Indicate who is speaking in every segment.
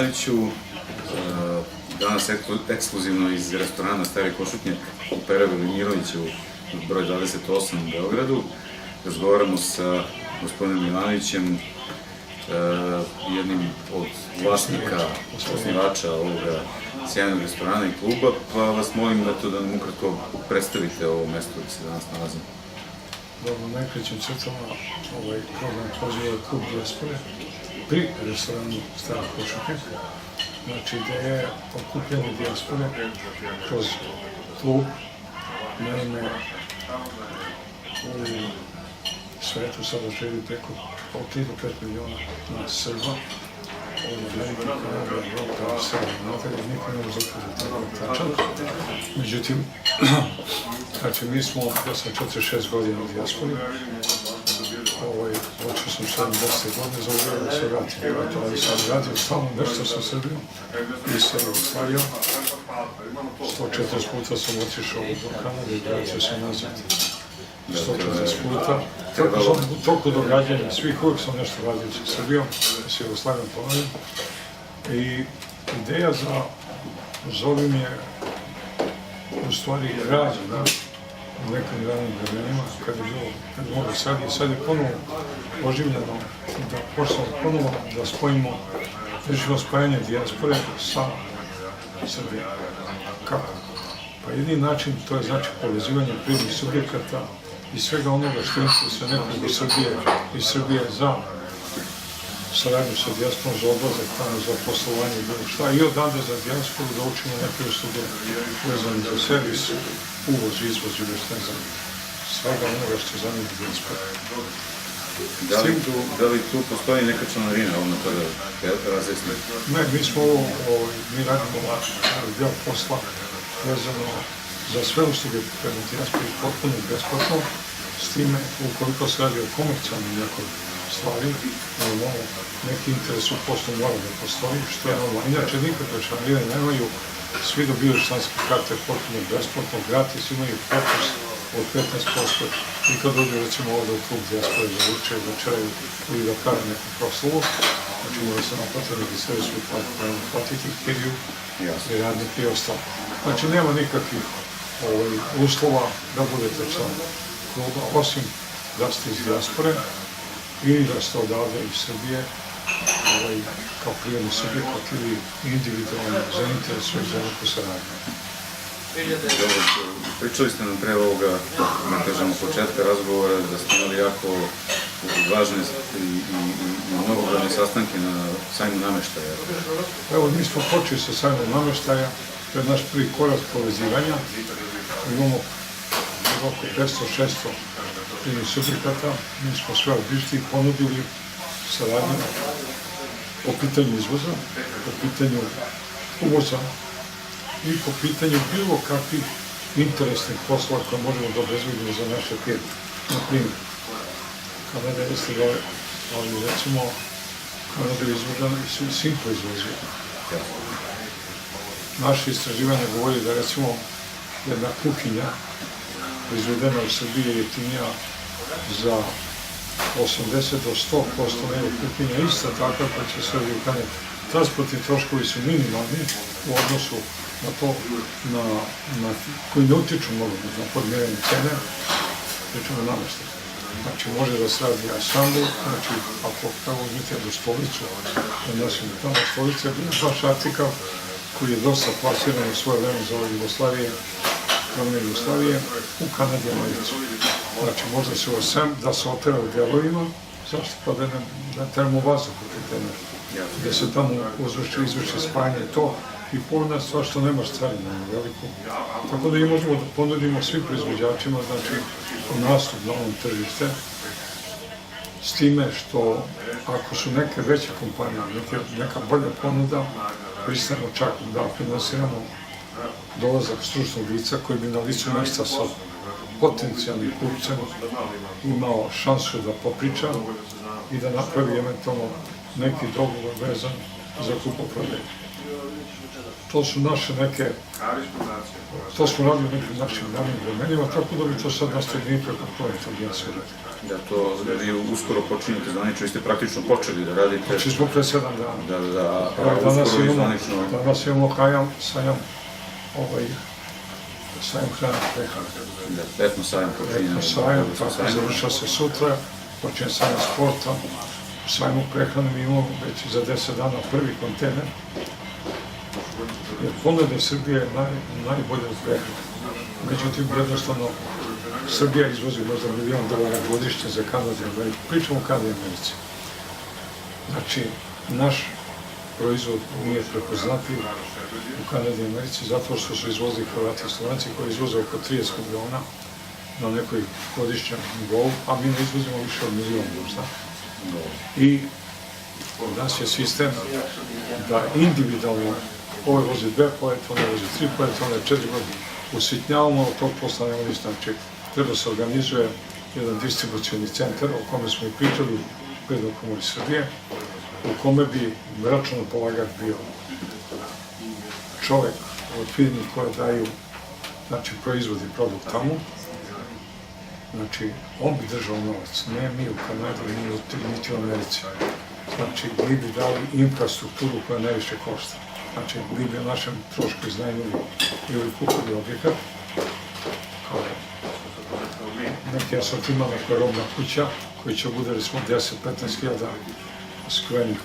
Speaker 1: Milaniću, danas ekskluzivno iz restorana Stari Košutnjak u Perevoru Miroviću, broj 28 u Beogradu. Razgovaramo sa gospodinom Milanovićem, jednim od vlasnika, osnivača ovoga sjajnog restorana i kluba, pa vas molim da nam ukratko predstavite ovo mesto gde se danas nalazimo.
Speaker 2: Dobro, najkraćim crtama ovaj program poziva klub Dijaspore pri restoranu Stari Košutnjak. Znači, ideja je okupljanje dijaspore kroz klub. Naime, u svetu sada živi preko 3 do 5 miliona Srba. Ovo je veliki kanal, Evropa, Srba, nadalje, niko ne može zaključiti tako tačan. Međutim, znači, mi smo, ja sam 46 godina u dijaspori, počeo sam 70 godina za uvijek da se vratim, ali sam radio stalno nešto sa Srbijom i sa Jugoslavijom. 140 puta sam otišao do Kanade i vratio se nazad. 140 puta. Tako sam u toku događanja svih, uvijek sam nešto radio sa Srbijom, s Jugoslavijom ponavljam. I ideja za Zovim je u stvari rađena u nekim ranim vremenima, kad je bilo sad je ponovo oživljeno da počnemo ponovo da spojimo, vršimo spajanje dijaspore sa Srbijom. Kako? Pa jedini način to je znači povezivanje privrednih subjekata i svega onoga što interesuje nekog iz Srbije za saradnju sa dijasporom, za odlazak tamo, za poslovanje i bilo šta. I odande za dijasporu da učimo neke usluge vezane za servis, uvoz, izvoz ili šta za svega onoga što zanima dijaspora.
Speaker 1: Da li tu postoji neka članarina, ono to da razjasni?
Speaker 2: Ne, mi radimo deo posla vezano za sve usluge prema dijaspori potpuno besplatno, s time ukoliko se radi o komercijalnim nekoj stvari, neki interes u poslu mora da postoji, što je normalno. Inače, nikakve članarine nemaju, svi dobiju članske karte potpuno besplatno, gratis, imaju popust od 15% i kad dođu recimo ovdje u klub dijaspore za ruče, večeraju ili da prave neku proslavu, znači mora se naplati registriraju svoj platiti kiriju i radnike i ostalo. Znači nema nikakvih uslova da budete član kluba, osim da ste iz dijaspore ili da ste odavde iz Srbije kao privredni subjekat ili individualno zainteresuje za neku saradnju.
Speaker 1: Pričali ste nam pre ovoga, da kažemo, početka razgovora, da ste imali jako važne i mnogobrojne sastanke na sajmu nameštaja.
Speaker 2: Evo, mi smo počeli sa sajmom nameštaja, to je naš prvi korak povezivanja. Imamo oko 500-600 privrednih subjekata, mi smo sve obišli i ponudili saradnju po pitanju izvoza, po pitanju uvoza i po pitanju bilo kakvih interesnih poslova koje možemo da obezbedimo za naše firme. Na primjer, Kanada jeste da, ali recimo, Kanada je izvođena i Simpo izvozio. Naše istraživanje govori da recimo jedna kuhinja proizvedena u Srbiji je jeftinija za 80 do 100% nego kuhinja ista takva koja će se u Kanadi. Transportni troškovi su minimalni u odnosu na to koji ne utiču mnogo na formiranje cene, pričamo nameštaj. Znači, može da se radi asambl, znači, ako tamo uzmite jednu stolicu, da nosimo tamo stolica, je baš artikal koji je dosta plasiran u svoje vreme za Jugoslavije, u Kanadi i Americi. Znači, možda se da se otera u delovima, zašto pa da ne teramo vazduh u pitanju, da se tamo izvrši spajanje to i polovna stvar što nemaš carinu veliku. Tako da i možemo da ponudimo svim proizvođačima, znači, nastup na ovom tržište, s time što ako su neke veće kompanije, neka bolja ponuda, pristanemo čak da finansiramo dolazak stručnog lica koji bi na licu mesta sa potencijalnim kupcem imao šansu da popriča i da napravi eventualno neki dogovor vezan za kupoprodaju. to su naše neke, to smo radili nekim našim davnim vremenima, tako da bi to sad nastavili preko koje italijanske radi.
Speaker 1: Da to vi uskoro počinjete zvanično, vi ste praktično počeli da radite.
Speaker 2: Znači smo pre 7 dana.
Speaker 1: Da,
Speaker 2: Danas
Speaker 1: uskoro i
Speaker 2: imamo,
Speaker 1: zvanično.
Speaker 2: danas imamo sajam hrana prehrane.
Speaker 1: Da, etno sajam počinje.
Speaker 2: Etno sajam, tako završa se sutra, počinje sajam sporta. U sajmu prehrane mi imamo već za 10 dana prvi kontejner. Jer ponuda Srbije je najbolja od prehrane. Međutim, jednostavno, Srbija izvozi možda $1 milion godišnje za Kanadu i Ameriku. Pričamo o Kanadi i Americi. Znači, naš proizvod nije prepoznatljiv u Kanadi i Americi zato što su izvozili Hrvati i Slovenci koji izvoze oko 30 miliona na nekoj godišnjem nivou, a mi ne izvozimo više od 1 milion možda. I kod nas je sistem da individualno ovo vozi 2 poletone, vozi 3 poletone, 4 godine. Usitnjavamo od tog posla nema ništa. Znači, treba se organizuje jedan distribucijni centar o kome smo i pričali u Privrednoj komori Srbije, u kome bi računopolagač bio čovek od firmi koje daju, znači, proizvod i produkt tamo. Znači, on bi držao novac, ne mi u Kanadi, niti u Americi. Znači, mi bi dali infrastrukturu koja najviše košta. Znači, mi bi o našem trošku iznajmili ili kupili objekat, kao neki asortiman, neka robna kuća, koji će bude, recimo, 10-15 hiljada skvenih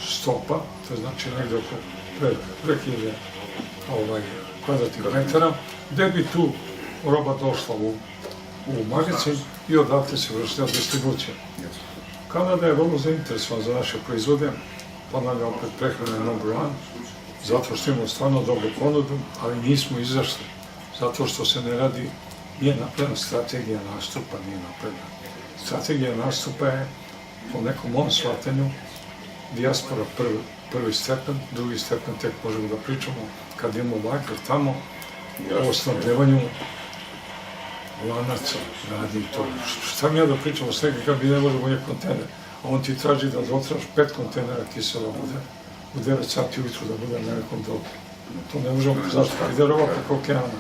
Speaker 2: stopa, to znači negde oko pre 1000 kvadratnih metara, gde bi tu roba došla u magazin i odatle se vršila distribucija. Kanada je vrlo zainteresovan za naše proizvode, ponavljam opet prehrana je number one, zato što imamo stvarno dobru ponudu, ali nismo izašli, zato što se ne radi, nije napravljena strategija nastupa, nije napravljena. Strategija nastupa je, po nekom mom shvatanju, dijaspora prvi stepen, drugi stepen tek možemo da pričamo kad imamo lager tamo, o snabdevanju lanaca, radi i to. Šta mi ja da pričamo s nekim kad mi ne možemo je kontejner, a on ti traži da dotraš 5 kontejnera kisela bude, u 9 sati ujutru da bude na nekom dobu. To ne možemo, zašto? Ide roba preko okeana.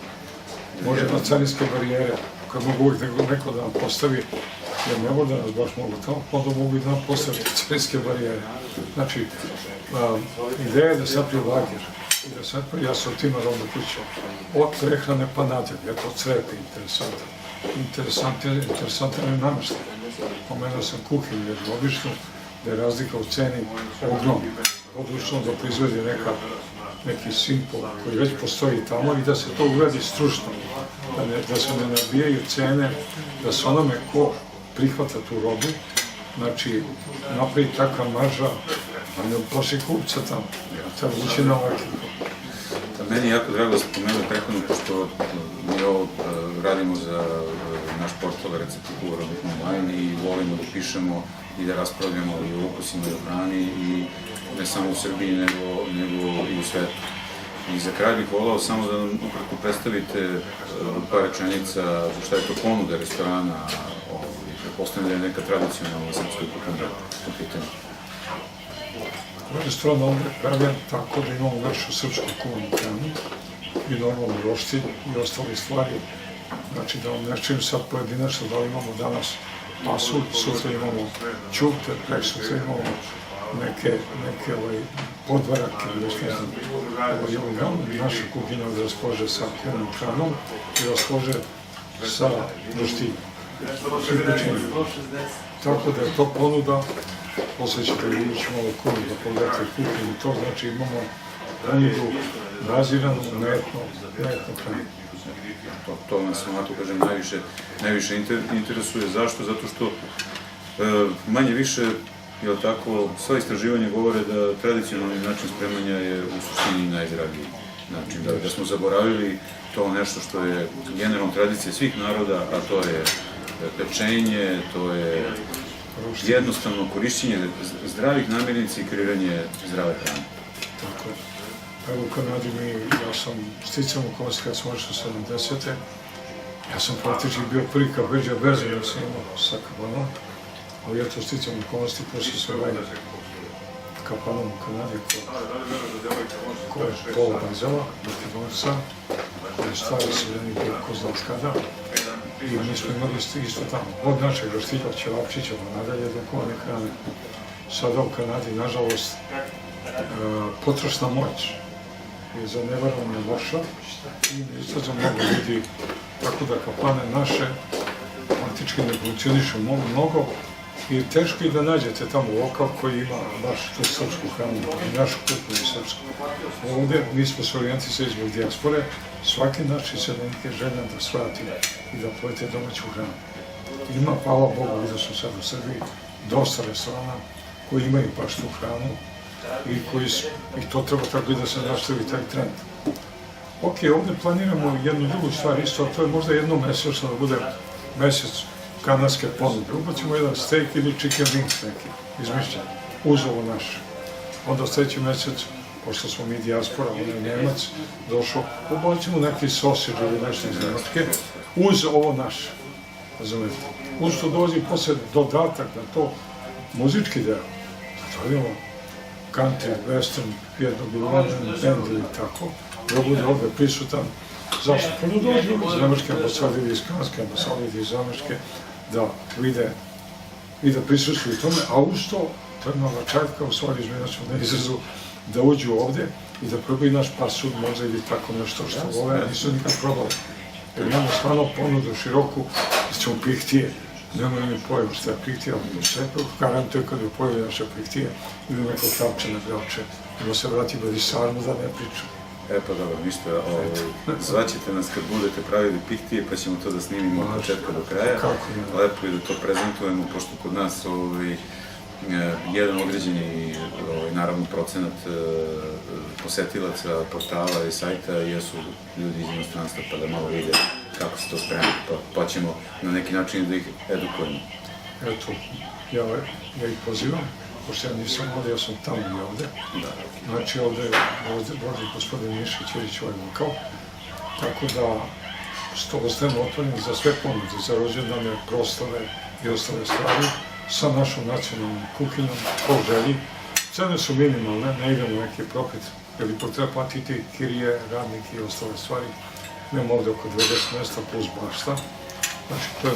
Speaker 2: Može na carinske barijere, kad mogu uvijek neko da nam postavi, jer ne može da nas baš mogu tamo, onda mogu i da nam postavi carinske barijere. Znači, ideja je da se napravi lager, i da se napravi asortiman robne kuće. Od prehrane pa nadalje, eto, crepe, interesantan. Interesantan je nameštaj. Pomenuo sam kuhinju jednu običnu, da je razlika u ceni ogromna. Odlučno da proizvodi neki simpol koji već postoji tamo i da se to uradi stručno, da se ne nabijaju cene, da se onome ko prihvata tu robu, znači napravi takva marža, a ne uplaši kupca tamo, treba ući na ovakve.
Speaker 1: Meni je jako drago da spomenuo prehranu, pošto mi ovo radimo za naš portal Recepti Kuvara online i volimo da pišemo i da raspravljamo i o ukusima i o hrani i ne samo u Srbiji, nego i u svetu. I za kraj bih volao samo da nam ukratko predstavite par rečenica šta je to ponuda restorana, pretpostavljam da je neka tradicionalna srpska kuhinja u pitanju.
Speaker 2: Restoran ovdje je pravljen tako da imamo našu srpsku kuvanu hranu i normalno roštilj i ostale stvari. Znači da vam ne čujem sad pojedinačno da li imamo danas pasulj, sutra imamo ćute, prek sutra imamo neke podvarake, naša kuhinja da raspolože sa kuvanom hranom i raspolože sa roštiljom. Tako da je to ponuda, posle ćete vidjeti malo kuru da pogledate kuhinju, to znači imamo ponudu baziranu na etno hranu.
Speaker 1: To nas, ovako kažem, najviše interesuje. Zašto? Zato što manje više, jel tako, sva istraživanja govore da tradicionalni način spremanja je u suštini najzdraviji način. Da smo zaboravili to nešto što je generalno tradicija svih naroda, a to je pečenje, to je jednostavno korišćenje zdravih namirnica i kreiranje zdrave hrane.
Speaker 2: Tako je. Evo u Kanadi ja sam sticam okolnosti kad sam ošao 70. Ja sam praktički bio prvi kabeđa berza, ja sam imao sa kabanom, ali eto sticam okolnosti, posle sam kapanom u Kanadi koja je pola bazela, Makedonca, koji stvari se da nije bilo ko zna kada. I mi smo imali isto tamo, od našeg Roštilja, Ćevapčića, pa nadalje do kovane hrane. Sada u Kanadi, nažalost, potrošna moć je za nevarovanje loša i isto za mnogo ljudi, tako da kafane naše praktički ne funkcionišu mnogo i teško je da nađete tamo lokal koji ima baš tu srpsku hranu i našu kulturu i srpsku. Ovdje mi smo se orijentisali zbog dijaspore, svaki naš iseljenik je željan da svrati i da pojete domaću hranu. Ima, hvala Bogu, vidio sam sad u Srbiji, dosta restorana koji imaju baš tu hranu i to treba tako i da se nastavi taj trend. Ok, ovdje planiramo jednu drugu stvar isto, a to je možda jednom mesečno da bude mesec kanadske ponude. Ubacimo jedan steak ili chicken wings neki, izmišljen, uz ovo naše. Onda sljedeći mesec, pošto smo mi dijaspora, on je Njemac, došao, ubacimo neki sausage ili nešto iz Nemačke, uz ovo naše, razumete. Uz to dolazi posle dodatak na to muzički deo. To imamo country, western, jednog ili band ili tako, da bude ovdje prisutan. Zašto? Pa da dođu iz Nemačke ambasade ili iz Kanadske ambasade ili iz Nemačke da vide i da prisustuju tome, a uz to je nova čajka, u stvari izmenačno na izrazu, da uđu ovdje i da probaju naš pasud, možda ili tako nešto što vole, a nisu nikad probali. Jer imamo stvarno ponudu široku, da ćemo pihtije, nemaju ni pojem šta je pihtija, ali sve garantuje kad je pojavi naša pihtija ili neko kapče na grauče, da se vrati bez sarmu da ne pričam.
Speaker 1: E pa dobro, ništa, zvaćete nas kad budete pravili pihtije pa ćemo to da snimimo od početka do kraja. Lepo je da to prezentujemo, pošto kod nas jedan određeni, naravno, procenat posetilaca portala i sajta jesu ljudi iz inostranstva pa da malo vide kako se to sprema, pa ćemo na neki način da ih edukujemo.
Speaker 2: Eto, ja ih pozivam, pošto ja nisam ovdje, ja sam tamo i ovdje. Znači ovdje vodi gospodin Mišić Ilić ovaj lokal, tako da ostajemo otvoreni za sve ponude, za rođendane, prostave i ostale stvari, sa našom nacionalnom kuhinjom, po želji. Cene su minimalne, ne idemo neki profit, jer ipak treba platiti kirije, radnike i ostale stvari. Imamo ovdje oko 20 mjesta plus bašta. Znači, to je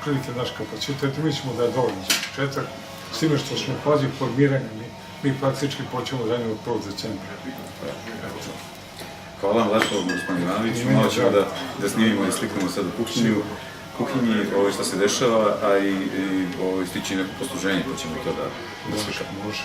Speaker 2: prilike naš kapacitet i mislimo da je dovoljno za početak. S time što smo u fazi formiranja, mi praktički počnemo raditi od 1. decembra.
Speaker 1: Hvala vam lepo, gospodin Ivanović. Malo ćemo da snimimo i slikamo sad u kuhinji što se dešava, a i stići neko posluženje, pa ćemo to da slikamo.
Speaker 2: Može.